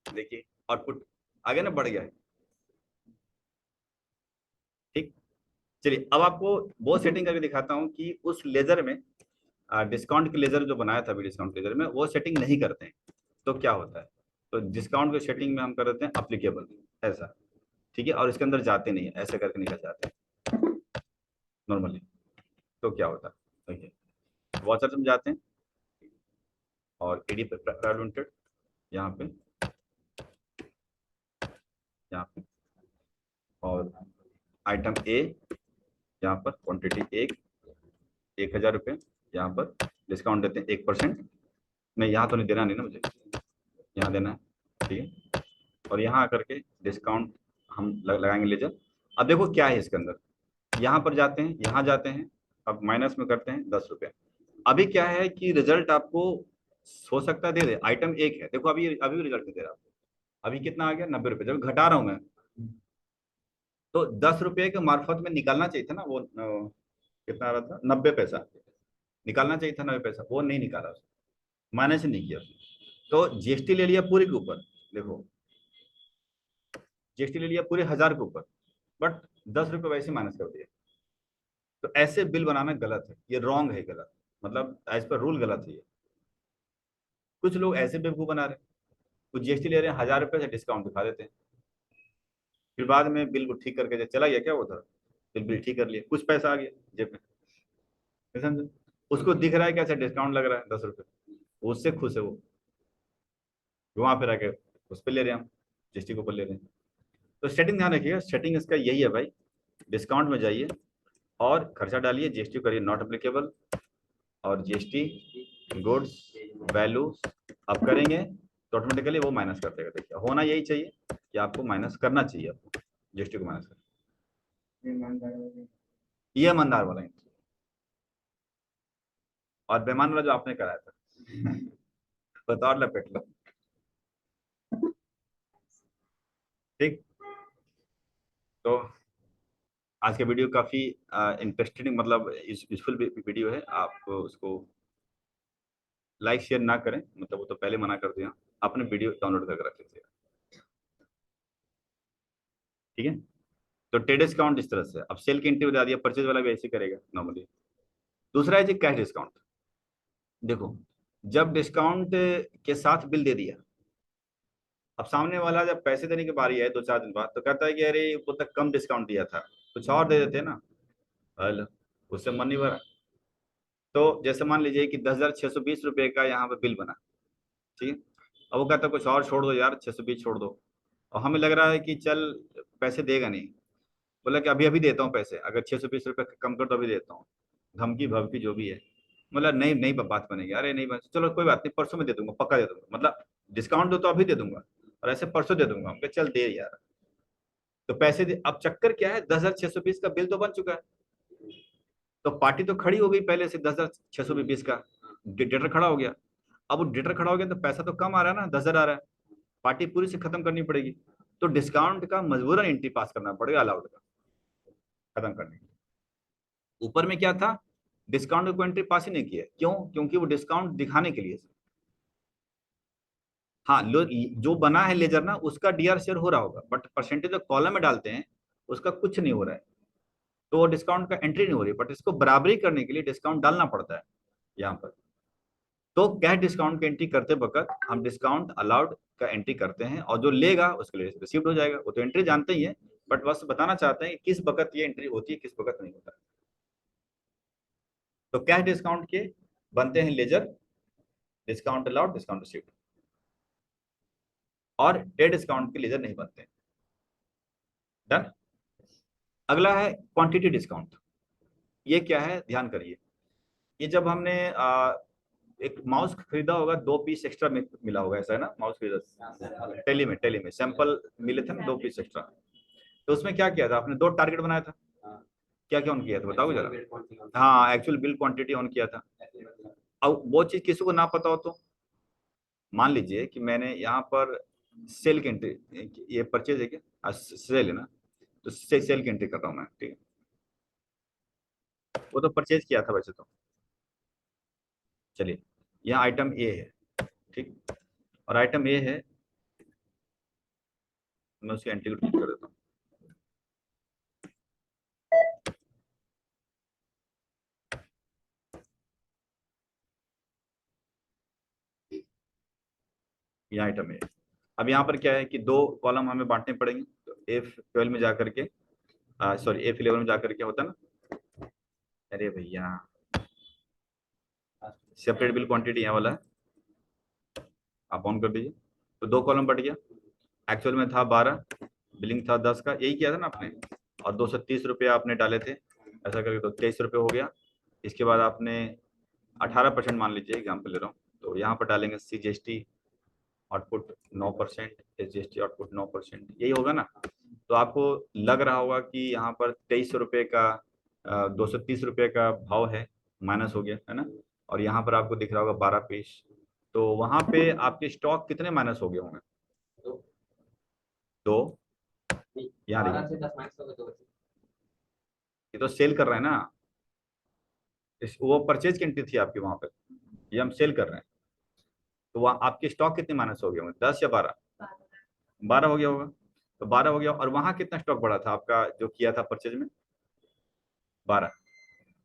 देखिए आउटपुट आगे ना बढ़ गया है। ठीक, चलिए अब आपको वो सेटिंग करके दिखाता हूँ कि उस लेजर में, डिस्काउंट के लेजर जो बनाया था अभी डिस्काउंट लेजर में, वो सेटिंग नहीं करते हैं तो क्या होता है। तो डिस्काउंट के सेटिंग में हम कर देते हैं अप्लीकेबल, ऐसा, ठीक है, और इसके अंदर जाते नहीं है, ऐसे करके निकल जाते हैं नॉर्मली। तो क्या होता है, देखिए वॉचर में जाते हैं और एडी प्राइवेट लिमिटेड, यहाँ पे, यहाँ पे, और आइटम ए, यहाँ पर क्वांटिटी 1000 रुपये, यहाँ पर डिस्काउंट देते हैं 1%। नहीं यहाँ तो नहीं देना, नहीं ना मुझे, यहाँ देना है, ठीक है। और यहाँ आकर के डिस्काउंट हम लगाएंगे लेजर। अब देखो क्या है इसके अंदर, यहाँ पर जाते हैं, यहाँ जाते हैं, अब माइनस में करते हैं 10 रुपये। अभी क्या है कि रिजल्ट आपको हो सकता है दे दे, आइटम 1 है, देखो अभी अभी भी रिजल्ट नहीं दे रहा आपको। अभी कितना आ गया, 90 रुपये, जब घटा रहा हूँ मैं, तो 10 रुपये के मार्फत में निकालना चाहिए था ना वो, कितना आ रहा था, 90 पैसा निकालना चाहिए था, 90 पैसा वो नहीं निकाला उसने, माइनस ही नहीं किया उसने। तो GST ले लिया पूरे के ऊपर, देखो GST ले लिया पूरे 1000 के ऊपर, बट 10 रुपये वैसे माइनस कर दिया। तो ऐसे बिल बनाना गलत है, ये रॉन्ग है, गलत, मतलब एज पर रूल गलत है ये। कुछ लोग ऐसे बेवकूफ बना रहे हैं, कुछ GST ले रहे हैं, 1000 रुपये से डिस्काउंट दिखा देते हैं, फिर बाद में बिल को ठीक करके चला गया क्या उधर, फिर बिल ठीक कर लिया, कुछ पैसा आ गया जेब में, समझे? उसको दिख रहा है कैसे डिस्काउंट लग रहा है 10 रुपये, उससे खुश है वो, वहां पे रह के उस पर ले रहे हैं हम, GST के ऊपर ले रहे हैं। तो सेटिंग ध्यान रखिएगा, सेटिंग इसका यही है भाई, डिस्काउंट में जाइए और खर्चा डालिए, GST करिए नॉट अप्लीकेबल, और GST गुड्स वैल्यू अब करेंगे तो ऑटोमेटिकली वो माइनस कर देगा। देखिए होना यही चाहिए कि आपको माइनस करना चाहिए, आपको GST को माइनस कर, ये ईमानदार वाला है। और बेईमान वाला जो आपने कराया था बतौर लपेट लो, ठीक। तो आज का वीडियो काफी इंटरेस्टिंग, मतलब यूजफुल वीडियो है, आप उसको लाइक शेयर ना करें, मतलब वो तो पहले मना कर दिया, आपने वीडियो डाउनलोड करके रख लीजिएगा, ठीक है। तो ट्रेड डिस्काउंट इस तरह से, अब सेल की एंट्री बता दिया, परचेज वाला भी ऐसे करेगा नॉर्मली। दूसरा है जी कैश डिस्काउंट, देखो जब डिस्काउंट के साथ बिल दे दिया, अब सामने वाला जब पैसे देने की बारी है 2-4 दिन बाद, तो कहता है कि अरे वो तक कम डिस्काउंट दिया था, कुछ और दे देते ना, हेलो, उससे मन नहीं भरा। तो जैसे मान लीजिए कि 10,620 रुपये का यहाँ पे बिल बना, ठीक है, अब वो कहता है कुछ और छोड़ दो यार, 620 छोड़ दो, और हमें लग रहा है कि चल पैसे देगा नहीं, बोला कि अभी अभी देता हूँ पैसे, अगर 620 रुपये कम कर तो अभी देता हूँ, धमकी भवकी जो भी है। मतलब नहीं नहीं बात बनेगी, अरे नहीं बस चलो कोई बात नहीं, परसों में दे दूंगा, पक्का दे दूंगा, मतलब डिस्काउंट दो तो अभी दे दूंगा, और ऐसे परसों दे दूंगा, हम कहा, चल दे यार। तो पैसे अब चक्कर क्या है, 10,620 का बिल तो बन चुका है, तो पार्टी तो खड़ी हो गई पहले से 10,620 का, डेटर खड़ा हो गया। अब वो डेटर खड़ा हो गया तो पैसा तो कम आ रहा है ना, 10,000 आ रहा है, पार्टी पूरी से खत्म करनी पड़ेगी। तो डिस्काउंट का मजबूरन एंट्री पास करना पड़ेगा अलाउड का, खत्म करने के लिए। ऊपर में क्या था, डिस्काउंट को एंट्री पास ही नहीं किया, क्यों? क्योंकि वो डिस्काउंट दिखाने के लिए। हाँ, जो बना है लेजर ना, उसका डीआर शेयर हो रहा होगा, बट परसेंटेज जो कॉलम में डालते हैं उसका कुछ नहीं हो रहा है, तो वो डिस्काउंट का एंट्री नहीं हो रही। बट इसको बराबरी करने के लिए डिस्काउंट डालना पड़ता है यहाँ पर। तो कैश डिस्काउंट की एंट्री करते वक्त हम डिस्काउंट अलाउड का एंट्री करते हैं, और जो लेगा उसके लिए रिसीव्ड हो जाएगा। वो तो एंट्री जानते ही है, बट बस बताना चाहते हैं किस वक्त ये एंट्री होती है, किस वक्त नहीं होता। तो कैश डिस्काउंट के बनते हैं ledger, discount allowed, discount received, और डे डिस्काउंट के लेजर नहीं बनते। डन। अगला है क्वांटिटी डिस्काउंट। ये क्या है, ध्यान करिए। ये जब हमने एक माउस खरीदा होगा, 2 पीस एक्स्ट्रा मिला होगा, ऐसा है ना, माउस खरीदा टेली में सैंपल मिले थे ना, 2 पीस एक्स्ट्रा। तो उसमें क्या किया था आपने, 2 टारगेट बनाया था, क्या क्या ऑन किया था बताओ जरा। हाँ, एक्चुअल बिल क्वांटिटी ऑन किया था। अब वो चीज किसी को ना पता हो तो, मान लीजिए कि मैंने यहाँ पर सेल की एंट्री, ये परचेज है क्या, सेल है ना, तो सेल की एंट्री कर रहा हूँ मैं, ठीक है। वो तो परचेज किया था वैसे तो। चलिए, यहाँ आइटम ए है, ठीक, और आइटम ए है, मैं उसकी एंट्री को ठीक कर देता हूँ। ये आइटम है। अब यहाँ पर क्या है कि 2 कॉलम हमें बांटने पड़ेंगे, तो F12 में जाकर के, सॉरी F11 में जाकर के होता ना, अरे भैया, सेपरेट बिल क्वांटिटी यहाँ वाला है, आप ऑन कर दीजिए। तो 2 कॉलम बढ़ गया, एक्चुअल में था 12, बिलिंग था 10 का, यही किया था ना आपने, और 230 रुपये आपने डाले थे, ऐसा करके तो 23 रुपये हो गया। इसके बाद आपने 18% मान लीजिए, एग्जाम्पल ले रहा हूँ, तो यहाँ पर डालेंगे CGST आउटपुट 9%, SGST आउटपुट 9%, यही होगा ना। तो आपको लग रहा होगा कि यहाँ पर 23 रुपये का 230 रुपये का भाव है, माइनस हो गया है ना, और यहाँ पर आपको दिख रहा होगा 12 पीस। तो वहां पे आपके स्टॉक कितने माइनस हो गए होंगे, 2। यहाँ देखिए, ये तो सेल कर रहे हैं ना, वो परचेज की एंट्री थी आपकी वहां पर, ये हम सेल कर रहे हैं। तो वहाँ आपके स्टॉक कितने माइनस हो गए होंगे, 10 या 12? 12 हो गया होगा। तो 12 हो गया, और वहां कितना स्टॉक बढ़ा था आपका जो किया था परचेज में, 12।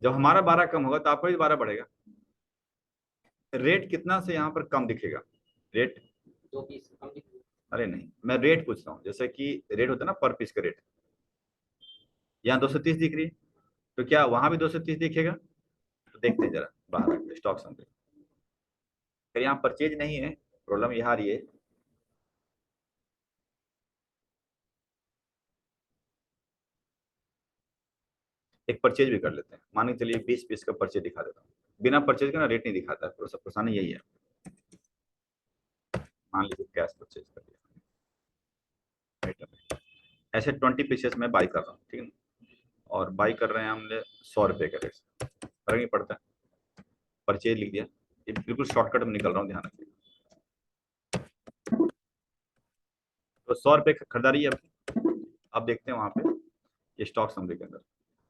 जब हमारा 12 कम होगा तो आपका भी 12 बढ़ेगा। रेट कितना से यहाँ पर कम दिखेगा, रेट, 2 पीस कम दिख अरे नहीं, मैं रेट पूछ रहा हूँ, जैसे कि रेट होता है ना पर पीस का रेट, यहाँ 230 दिख रही है, तो क्या वहां भी 230 दिखेगा? तो देखते हैं जरा बाहर स्टॉक समझे, फिर यहाँ परचेज नहीं है, प्रॉब्लम यहाँ आ रही है। एक परचेज भी कर लेते हैं, मान के चलिए 20 पीस का परचेज दिखा देता हूँ, बिना परचेज का ना रेट नहीं दिखाता है, थोड़ा सा परेशानी यही है। मान लीजिए कैश परचेज कर लिया, आइटम ऐसे 20 पीसेस में बाई कर रहा हूँ, ठीक है ना, और बाई कर रहे हैं हमने 100 रुपये का रेट, फर्क नहीं पड़ता है, परचेज लिख दिया, ये बिल्कुल शॉर्टकट में निकल रहा हूँ, ध्यान रखिए। तो 100 रुपये की खरीदारी है अपनी। अब देखते हैं वहां पे ये स्टॉक समरी के अंदर,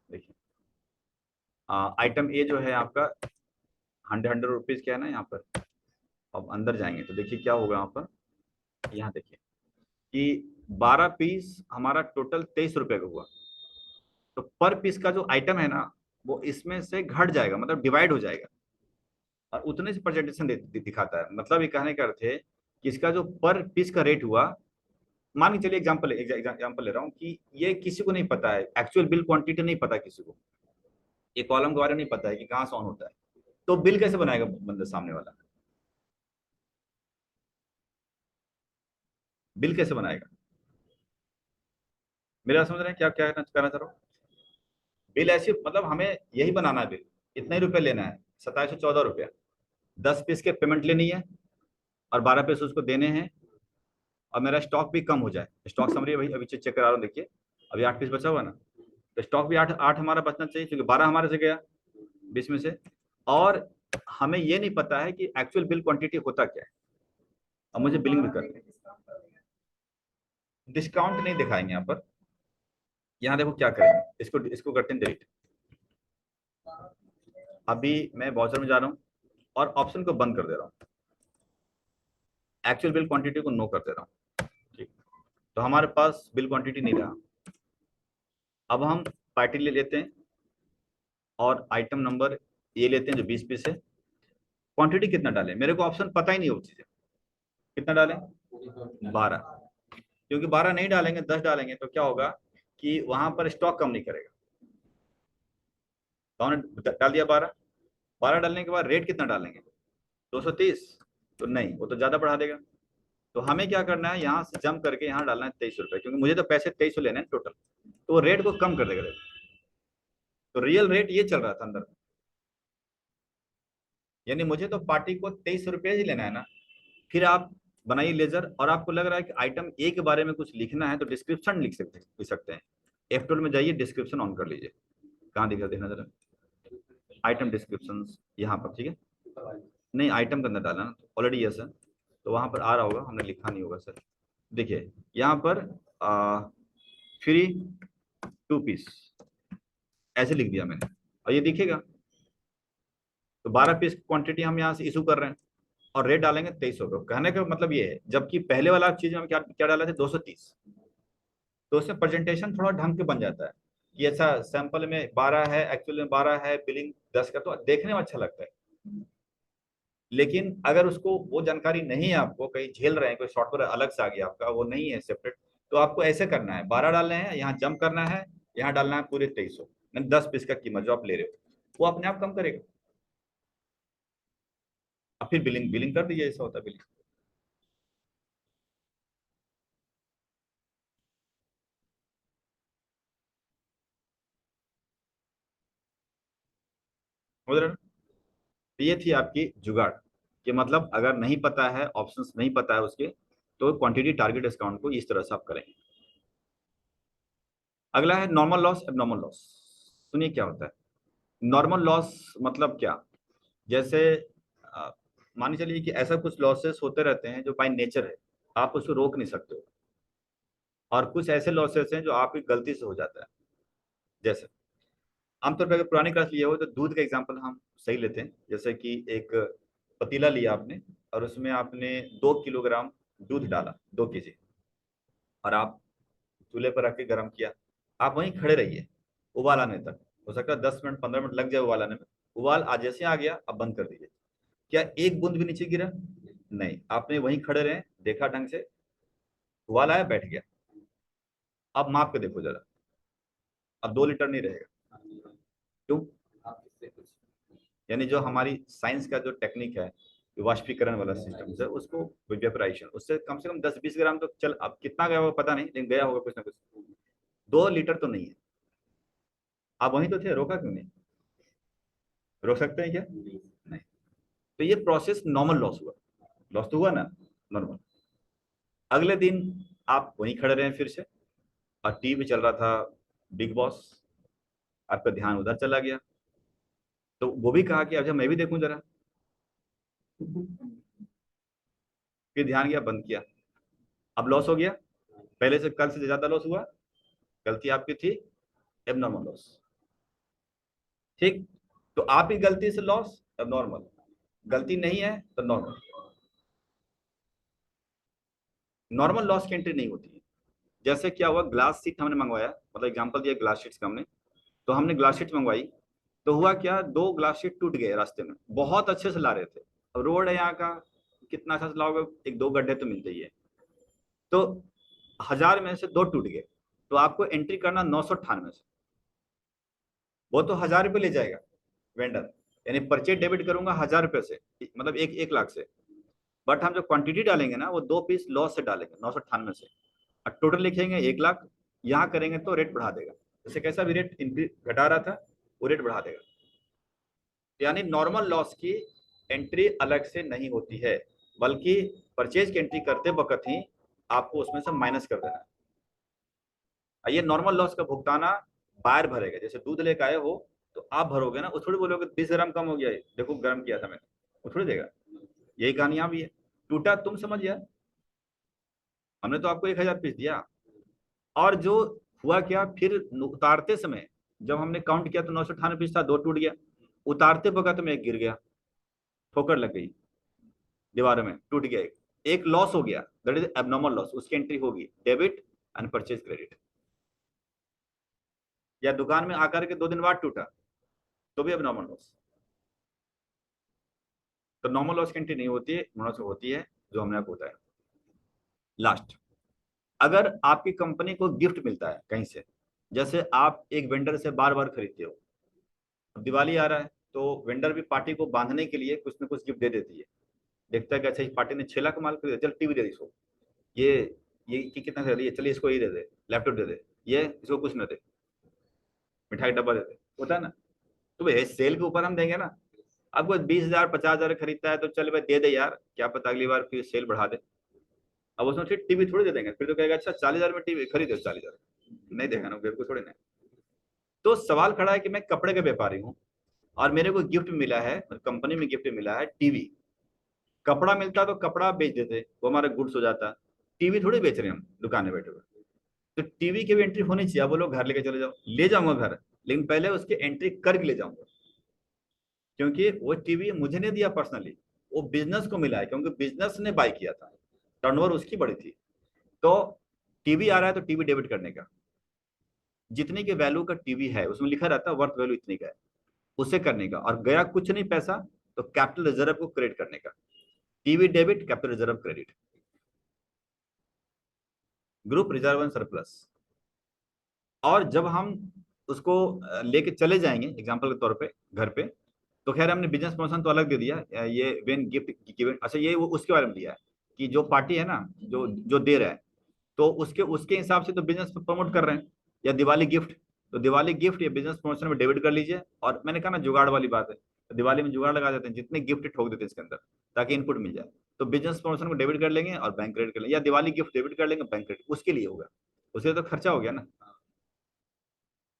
देखिए आइटम ए जो है आपका 100 रुपीज क्या है ना यहाँ पर। अब अंदर जाएंगे तो देखिए क्या होगा यहाँ पर, यहाँ देखिए कि 12 पीस हमारा टोटल 23 रुपये का हुआ। तो पर पीस का जो आइटम है ना, वो इसमें से घट जाएगा, मतलब डिवाइड हो जाएगा, और उतने से प्रेजेंटेशन दिखाता है। मतलब ये कहने का अर्थ है कि इसका जो पर पीस का रेट हुआ, मान के चलिए एग्जाम्पल ले रहा हूँ कि ये किसी को नहीं पता है, एक्चुअल बिल क्वांटिटी नहीं पता किसी को, ये कॉलम के बारे में नहीं पता है कि कहाँ से ऑन होता है, तो बिल कैसे बनाएगा बंदा सामने वाला, बिल कैसे बनाएगा? मेरा समझ रहे हैं क्या क्या कहना चाह रहा हूँ। बिल ऐसी, मतलब हमें यही बनाना है बिल, इतने ही रुपए लेना है, 2714 रुपया, 10 पीस के पेमेंट लेनी है, और 12 पीस उसको देने हैं, और मेरा स्टॉक भी कम हो जाए। स्टॉक समरी भाई अभी चेक करा रहा हूँ, देखिए अभी 8 पीस बचा हुआ ना, तो स्टॉक भी 8 8 हमारा बचना चाहिए, क्योंकि 12 हमारे से गया 20 में से। और हमें ये नहीं पता है कि एक्चुअल बिल क्वांटिटी होता क्या है। अब मुझे बिलिंग भी करनी है। डिस्काउंट नहीं दिखाएंगे यहाँ पर। यहाँ देखो क्या करेंगे, इसको इसको करते हैं डिलीट। अभी मैं ब्राउज़र में जा रहा हूँ और ऑप्शन को बंद कर दे रहा हूँ, एक्चुअल बिल क्वांटिटी को नो कर दे रहा हूँ। ठीक, तो हमारे पास बिल क्वांटिटी नहीं रहा। अब हम पार्टी ले लेते हैं और आइटम नंबर ये लेते हैं जो 20 पीस है। क्वांटिटी कितना डालें, मेरे को ऑप्शन पता ही नहीं वो चीज़ है। कितना डालें? 12। क्योंकि 12 नहीं डालेंगे, 10 डालेंगे तो क्या होगा कि वहां पर स्टॉक कम नहीं करेगा। तो हमने डाल दिया 12। 12 डालने के बाद रेट कितना डालेंगे? 230? तो नहीं, वो तो ज्यादा बढ़ा देगा। तो हमें क्या करना है, यहाँ से जंप करके यहाँ डालना है 23 रुपए, क्योंकि मुझे तो पैसे 23 लेने हैं टोटल। तो वो रेट को कम कर देगा। तो रियल रेट ये चल रहा था अंदर, यानी मुझे तो पार्टी को 23 रुपये ही लेना है ना। फिर आप बनाइए लेजर, और आपको लग रहा है कि आइटम ए के बारे में कुछ लिखना है तो डिस्क्रिप्शन लिख सकते हैं। F12 में जाइए, डिस्क्रिप्शन ऑन कर लीजिए। कहाँ दिखा देखना जरा, आइटम डिस्क्रिप्शन यहाँ पर, ठीक है। नहीं, आइटम के अंदर डालना ना, ऑलरेडी यस है तो वहां पर आ रहा होगा, हमने लिखा नहीं होगा सर। देखिए यहाँ पर फ्री 2 पीस ऐसे लिख दिया मैंने, और ये दिखेगा। तो 12 पीस क्वांटिटी हम यहाँ से इशू कर रहे हैं, और रेट डालेंगे 2300 का। कहने का मतलब ये है, जबकि पहले वाला चीज में क्या क्या डाला था, 230। तो उसमें प्रेजेंटेशन थोड़ा ढंग के बन जाता है कि ऐसा सैंपल में 12 है, एक्चुअल में 12 है, बिलिंग 10 का, तो देखने में अच्छा लगता है। लेकिन अगर उसको वो जानकारी नहीं है, आपको कहीं झेल रहे हैं, कोई सॉफ्टवेयर अलग से आ गया आपका, वो नहीं है सेपरेट, तो आपको ऐसे करना है, 12 डालने हैं, यहाँ जंप करना है, यहाँ डालना है पूरे 2300, 10 पीस का कीमत जो आप ले रहे हो, वो अपने आप कम करेगा। अब फिर बिलिंग बिलिंग कर दीजिए, ऐसा होता है बिलिंग। समझ रहे हो ना? तो ये थी आपकी जुगाड़, कि मतलब अगर नहीं पता है, ऑप्शंस नहीं पता है उसके, तो क्वांटिटी टारगेट डिस्काउंट को इस तरह से आप करेंगे। अगला है नॉर्मल लॉस, एबनॉर्मल लॉस। सुनिए क्या होता है नॉर्मल लॉस, मतलब क्या। जैसे अ, मान के चलिए कि ऐसा कुछ लॉसेस होते रहते हैं जो बाय नेचर है, आप उसको रोक नहीं सकते हो। और कुछ ऐसे लॉसेस हैं जो आपकी गलती से हो जाता है। जैसे आमतौर पर अगर पुरानी क्लास लिए हो तो दूध का एग्जांपल हम सही लेते हैं। जैसे कि एक पतीला लिया आपने, और उसमें आपने 2 किलोग्राम दूध डाला, 2 केजी, और आप चूल्हे पर रख के गर्म किया। आप वहीं खड़े रहिए उबाल आने तक। हो सकता है 10 मिनट 15 मिनट लग जाए उबाल आने में। उबाल आज जैसे आ गया, अब बंद कर दीजिए। क्या एक बूंद भी नीचे गिरा? नहीं, आपने वहीं खड़े रहे, देखा ढंग से, उबाल आया, बैठ गया। अब माप के देखो जरा, अब 2 लीटर नहीं रहेगा। क्यों? यानी जो हमारी साइंस का जो टेक्निक है, वाष्पीकरण वाला सिस्टम है, उसको वेपराइजेशन, उससे कम से कम 10-20 ग्राम तो चल, अब कितना गया होगा पता नहीं, लेकिन गया होगा कुछ ना कुछ। 2 लीटर तो नहीं है। आप वहीं तो थे, रोका क्यों नहीं? रोक सकते हैं क्या? नहीं। तो ये प्रोसेस नॉर्मल लॉस हुआ। लॉस तो हुआ ना, नॉर्मल। अगले दिन आप वहीं खड़े रहे फिर से, और टीवी चल रहा था बिग बॉस, आपका ध्यान उधर चला गया। तो वो भी कहा कि अच्छा मैं भी देखूं जरा। फिर ध्यान गया, बंद किया। अब लॉस हो गया, पहले से कल से ज्यादा लॉस हुआ। गलती आपकी थी, एबनॉर्मल लॉस। ठीक, तो आप ही गलती से लॉस, एबनॉर्मल। गलती नहीं है तो नॉर्मल। नॉर्मल लॉस की एंट्री नहीं होती है। जैसे क्या हुआ, ग्लास सीट हमने मंगवाया, मतलब एग्जांपल दिया ग्लास शीट्स का हमने। तो हमने ग्लास शीट मंगवाई, तो हुआ क्या, 2 ग्लास शीट टूट गए रास्ते में, बहुत अच्छे से ला रहे थे। अब रोड है यहाँ का, कितना अच्छा से लाओगे, 1-2 गड्ढे तो मिलते ही है। तो 1000 में से 2 टूट गए, तो आपको एंट्री करना 998 से। वो तो 1000 रुपये ले जाएगा वेंडर, यानी परचेज डेबिट करूंगा 1000 रुपये से, मतलब 1 लाख से। बट हम जो क्वांटिटी डालेंगे ना, वो 2 पीस लॉस से डालेंगे 998 से, और टोटल लिखेंगे 1 लाख। यहाँ करेंगे तो रेट बढ़ा देगा, जैसे कैसा भी रेट इंक्रीज घटा रहा था, वो रेट बढ़ा देगा। यानी नॉर्मल लॉस की एंट्री अलग से नहीं होती है, बल्कि परचेज की एंट्री करते वक्त ही आपको उसमें से माइनस कर देना है। ये नॉर्मल लॉस का भुगताना बायर भरेगा। जैसे दूध लेके आए हो तो आप भरोगे ना, वो थोड़ी बोलोगे 20 ग्राम कम हो गया है, देखो गर्म किया था मैंने, वो थोड़ी देगा। यही कहानी यहाँ भी है। टूटा तुम समझ गया, हमने तो आपको 1000 पीस दिया। और जो हुआ क्या फिर, उतारते समय जब हमने काउंट किया तो 998 पीस था, 2 टूट गया। उतारते वक्त में एक गिर गया, ठोकर लग गई दीवार में, टूट गया। एक एक लॉस हो गया, दैट इज एबनॉर्मल लॉस, उसकी एंट्री होगी डेबिट एंड परचेज क्रेडिट। या दुकान में आकर के 2 दिन बाद टूटा तो भी एबनॉर्मल लॉस। तो नॉर्मल लॉस की एंट्री नहीं होती है, नॉर्मल होती है जो हमने आपको बताया। लास्ट, अगर आपकी कंपनी को गिफ्ट मिलता है कहीं से, जैसे आप एक वेंडर से बार बार खरीदते हो, अब दिवाली आ रहा है तो वेंडर भी पार्टी को बांधने के लिए कुछ ना कुछ गिफ्ट दे देती है। देखता है कि अच्छा इस पार्टी ने 6 लाख माल खरीदा, चल टीवी दे दे इसको, ये ये कितना खरीद लिया, चलिए इसको ये दे दे, लैपटॉप दे दे, ये इसको कुछ ना दे, मिठाई का डब्बा दे दे, होता है ना। तो भाई सेल के ऊपर हम देंगे ना। अब कोई 20,000 50,000 खरीदता है तो चल भाई दे दे यार, क्या पता अगली बार फिर सेल बढ़ा दे। अब उसमें फिर टीवी थोड़ी दे देंगे, फिर तो कहेगा अच्छा 40,000 में टीवी खरीदो, 40,000 नहीं देगा ना, बिल्कुल थोड़ी नहीं। तो सवाल खड़ा है कि मैं कपड़े का व्यापारी हूँ और मेरे को गिफ्ट मिला है, कंपनी में गिफ्ट मिला है टीवी। कपड़ा मिलता तो कपड़ा बेच देते, वो हमारा गुड्स हो जाता। टीवी थोड़ी बेच रहे हैं हम दुकान में बैठे हुए। तो टीवी की भी एंट्री होनी चाहिए। आप बोलो घर लेके चले जाओ, ले जाऊंगा घर, लेकिन पहले उसकी एंट्री करके ले जाऊंगा। क्योंकि वो टीवी मुझे नहीं दिया पर्सनली, वो बिजनेस को मिला है, क्योंकि बिजनेस ने बाय किया था, टर्नओवर उसकी बड़ी थी। तो टीवी आ रहा है तो टीवी डेबिट करने का, जितने के वैल्यू का टीवी है उसमें लिखा रहता है वर्थ वैल्यू इतने का है, उसे करने का। और गया कुछ नहीं पैसा तो कैपिटल रिजर्व को क्रेडिट करने का। TV debit, capital reserve credit, group reserve and surplus. और जब हम उसको लेके चले जाएंगे एग्जांपल के तौर पे घर पे, तो खैर हमने बिजनेस प्रमोशन तो अलग दे दिया, ये वेन गिफ्ट गिवन, अच्छा ये वो उसके बारे में दिया है कि जो पार्टी है ना, जो जो दे रहा है, तो उसके उसके हिसाब से तो बिजनेस प्रमोट कर रहे हैं। या दिवाली गिफ्ट, तो दिवाली गिफ्ट या बिजनेस प्रमोशन में डेबिट कर लीजिए। और मैंने कहा ना जुगाड़ वाली बात है, तो दिवाली में जुगाड़ लगा देते हैं, जितने गिफ्ट ठोक देते हैं इसके अंदर ताकि इनपुट मिल जाए। तो बिजनेस प्रमोशन को डेबिट कर लेंगे और बैंक क्रेडिट कर लेंगे, या दिवाली गिफ्ट डेबिट कर लेंगे बैंक क्रेडिट, उसके लिए होगा, उससे तो खर्चा हो गया ना।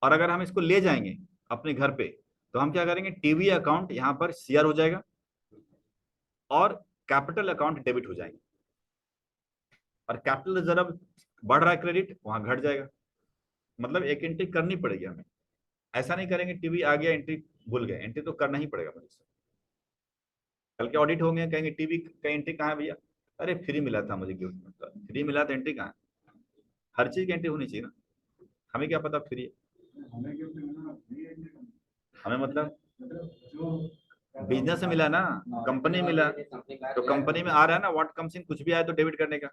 और अगर हम इसको ले जाएंगे अपने घर पे, तो हम क्या करेंगे, टीवी अकाउंट यहाँ पर सीआर हो जाएगा और कैपिटल अकाउंट डेबिट हो जाएंगे। और कैपिटल रिजर्व बढ़ रहा है क्रेडिट, वहां घट जाएगा। मतलब एक एंट्री करनी पड़ेगी हमें। ऐसा नहीं करेंगे टीवी आ गया एंट्री भूल गए, एंट्री तो करना ही पड़ेगा मुझे। कल के ऑडिट होंगे, कहेंगे टीवी का एंट्री कहाँ है भैया, अरे फ्री मिला था मुझे गिफ्ट में, तो फ्री मिला तो एंट्री कहाँ है। हर चीज की एंट्री होनी चाहिए ना, हमें क्या पता फ्री है। हमें मतलब बिजनेस से मिला ना, कंपनी मिला, तो कंपनी में आ रहा है ना व्हाट कम्स इन, कुछ भी आया तो डेबिट करने का।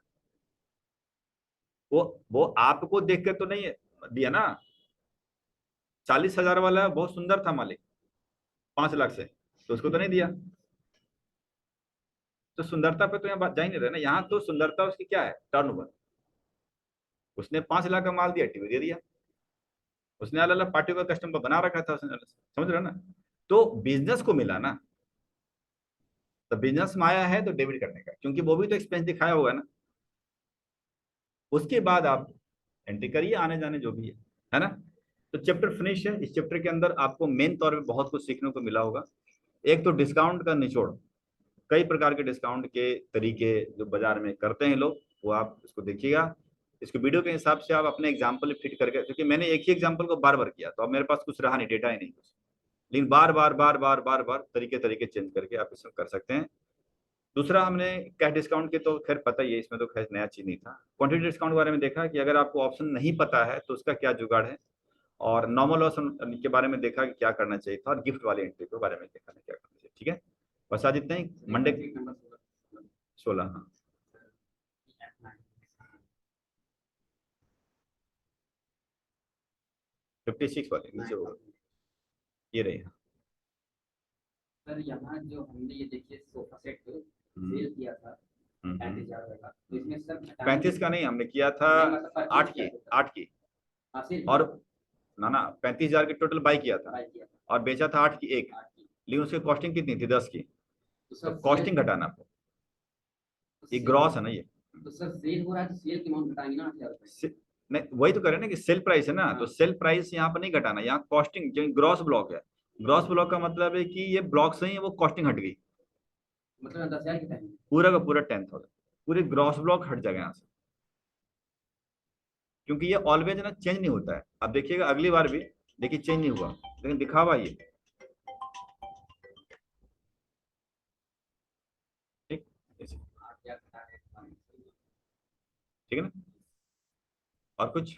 वो आपको देख कर तो नहीं दिया ना। 40,000 वाला बहुत सुंदर था मालिक, 5 लाख से, तो उसको तो नहीं दिया। तो सुंदरता पे तो यहाँ बात जा ही नहीं रहे ना, यहाँ तो सुंदरता उसकी क्या है, टर्नओवर। उसने 5 लाख का माल दिया, टीवी दे दिया। उसने अलग अलग पार्टी का कस्टमर बना रखा था उसने, समझ रहे हो ना। तो बिजनेस को मिला ना, तो बिजनेस में आया है तो डेबिट करने का, क्योंकि वो भी तो एक्सपेंस दिखाया होगा ना। उसके बाद आप एंट्री करिए आने जाने जो भी है ना। तो चैप्टर फिनिश है। इस चैप्टर के अंदर आपको मेन तौर पे बहुत कुछ सीखने को मिला होगा। एक तो डिस्काउंट का निचोड़, कई प्रकार के डिस्काउंट के तरीके जो बाजार में करते हैं लोग, वो आप इसको देखिएगा। इसको वीडियो के हिसाब से आप अपने एग्जाम्पल फिट करके, क्योंकि मैंने एक ही एग्जाम्पल को बार बार किया तो अब मेरे पास कुछ रहा नहीं, डेटा ही नहीं कुछ। लेकिन बार बार बार बार बार बार तरीके तरीके चेंज करके आप इसमें कर सकते हैं। दूसरा, हमने कैश डिस्काउंट के तो खैर पता ही है, इसमें तो खैर नया चीज नहीं था। क्वांटिटी डिस्काउंट के बारे में देखा कि अगर आपको ऑप्शन नहीं पता है तो उसका क्या जुगाड़ है। और नॉर्मल लॉस के बारे में देखा कि क्या करना चाहिए था, और गिफ्ट वाले एंट्री के बारे में देखा क्या करना चाहिए। ठीक है, बस आज इतना ही। मंडे 16, हाँ 56 वाले नीचे होगा, ये रही। हाँ सर यहाँ जो हमने ये देखिए सोफा सेट सेल किया था 35,000 का, तो इसमें सर 35 का नहीं, हमने किया था नहीं, मतलब 8 की, 8 की। हाँ सेल और ना 35,000 की टोटल बाई किया था, बाय किया था और बेचा था 8 की एक। 8 की। लेकिन उसकी कॉस्टिंग कितनी थी, 10 की। तो तो सर कॉस्टिंग घटाना आपको, ये ग्रॉस है ना ये। तो सर सेल हो रहा है तो सेल की अमाउंट घटाएंगे ना 8,000 रुपए। नहीं वही तो कह रहे हैं ना कि सेल प्राइस है ना, तो सेल प्राइस यहाँ पर नहीं घटाना, यहाँ कॉस्टिंग जो ग्रॉस ब्लॉक है, ग्रॉस ब्लॉक का मतलब है कि ये ब्लॉक से ही वो कॉस्टिंग हट गई, मतलब 10,000 की टाइम। पूरा का पूरा 10,000, पूरे ग्रॉस ब्लॉक हट जाएगा यहाँ से, क्योंकि ये ऑलवेज ना चेंज नहीं होता है। अब देखिएगा अगली बार भी देखिए चेंज नहीं हुआ, लेकिन दिखावा ये ठीक, ऐसे, आप क्या बता रहे हैं? ठीक है ना। और कुछ,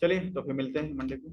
चलिए तो फिर मिलते हैं मंडे को।